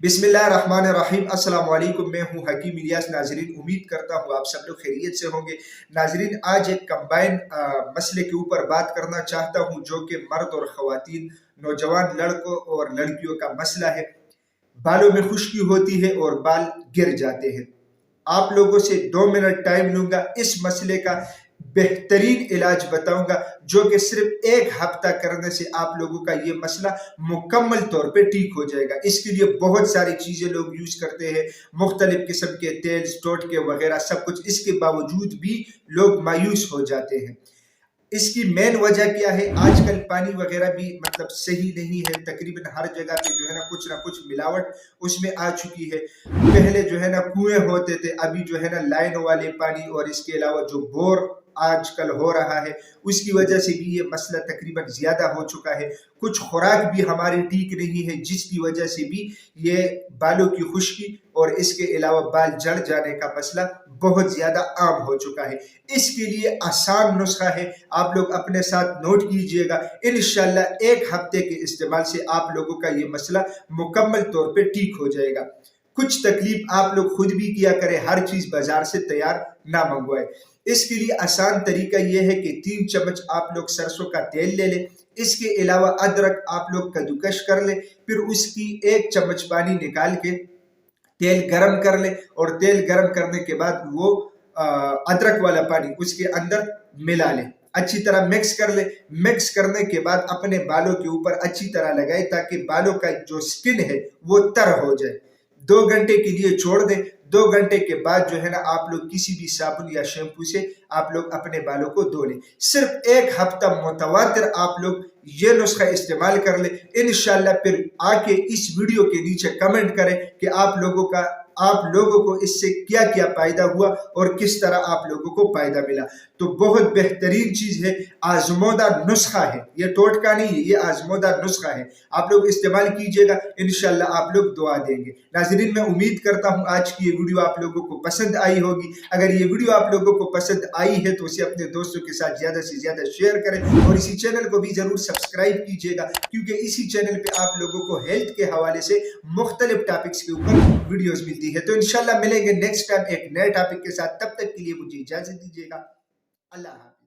बिस्मिल्लाहिर्रहमानिर्रहीम। अस्सलाम वालेकुम। मैं हूं हकीम इलियास। नाजरीन, उम्मीद करता हूं आप सब लोग खैरियत से होंगे। नाजरीन, आज एक कंबाइन मसले के ऊपर बात करना चाहता हूं जो कि मर्द और ख़वातीन, नौजवान लड़कों और लड़कियों का मसला है। बालों में खुश्की होती है और बाल गिर जाते हैं। आप लोगों से 2 मिनट टाइम लूंगा, इस मसले का बेहतरीन इलाज बताऊंगा जो कि सिर्फ 1 हफ्ता करने से आप लोगों का ये मसला मुकम्मल तौर पे ठीक हो जाएगा। इसके लिए बहुत सारी चीजें लोग यूज करते हैं, मुख्तलिफ किस्म के तेल, टोटके वगैरह सब कुछ, इसके बावजूद भी लोग मायूस हो जाते हैं। इसकी मेन वजह क्या है? आजकल पानी वगैरह भी मतलब सही नहीं है, तकरीबन हर जगह पे जो है ना कुछ मिलावट उसमें आ चुकी है। पहले जो है ना कुएं होते थे, अभी जो है ना लाइन वाले पानी, और इसके अलावा जो बोर आजकल हो रहा है उसकी वजह से भी ये मसला तकरीबन ज्यादा हो चुका है। कुछ खुराक भी हमारी ठीक नहीं है जिसकी वजह से भी ये बालों की खुश्की और इसके अलावा बाल झड़ जाने का मसला बहुत ज्यादा आम हो चुका है। इसके लिए आसान नुस्खा है, आप लोग अपने साथ नोट कीजिएगा। इंशाल्लाह 1 हफ्ते के इस्तेमाल से आप लोगों का ये मसला मुकम्मल तौर पे ठीक हो जाएगा। कुछ तकलीफ आप लोग खुद भी किया करें, हर चीज बाजार से तैयार ना मंगवाए। इसके लिए आसान तरीका यह है कि 3 चम्मच आप लोग सरसों का तेल ले लें। इसके अलावा अदरक आप लोग कद्दूकश कर लें, फिर उसकी 1 चम्मच पानी निकाल के तेल गरम कर ले, और तेल गरम करने के बाद वो अदरक वाला पानी उसके अंदर मिला ले, अच्छी तरह मिक्स कर ले। मिक्स करने के बाद अपने बालों के ऊपर अच्छी तरह लगाए ताकि बालों का जो स्किन है वो तर हो जाए। 2 घंटे के लिए छोड़ दे। 2 घंटे के बाद जो है ना आप लोग किसी भी साबुन या शैम्पू से आप लोग अपने बालों को धो लें। सिर्फ 1 हफ्ता मुतवातिर आप लोग ये नुस्खा इस्तेमाल कर ले। इंशाल्लाह फिर आके इस वीडियो के नीचे कमेंट करें कि आप लोगों को इससे क्या क्या फायदा हुआ और किस तरह आप लोगों को फायदा मिला। तो बहुत बेहतरीन चीज है, आजमोदा नुस्खा है, ये टोटका नहीं है, ये आजमोदा नुस्खा है। आप लोग इस्तेमाल कीजिएगा, इंशाल्लाह आप लोग दुआ देंगे। नाज़रीन, मैं उम्मीद करता हूं आज की ये वीडियो आप लोगों को पसंद आई होगी। अगर ये वीडियो आप लोगों को पसंद आई है तो उसे अपने दोस्तों के साथ ज्यादा से ज्यादा शेयर करें, और इसी चैनल को भी जरूर सब्सक्राइब कीजिएगा, क्योंकि इसी चैनल पे आप लोगों को हेल्थ के हवाले से मुख्तलिफ टॉपिक्स के ऊपर वीडियोस मिलती है। तो इंशाल्लाह मिलेंगे नेक्स्ट टाइम एक नए टॉपिक के साथ। तब तक के लिए मुझे इजाजत दीजिएगा। अल्लाह हाफ़िज़।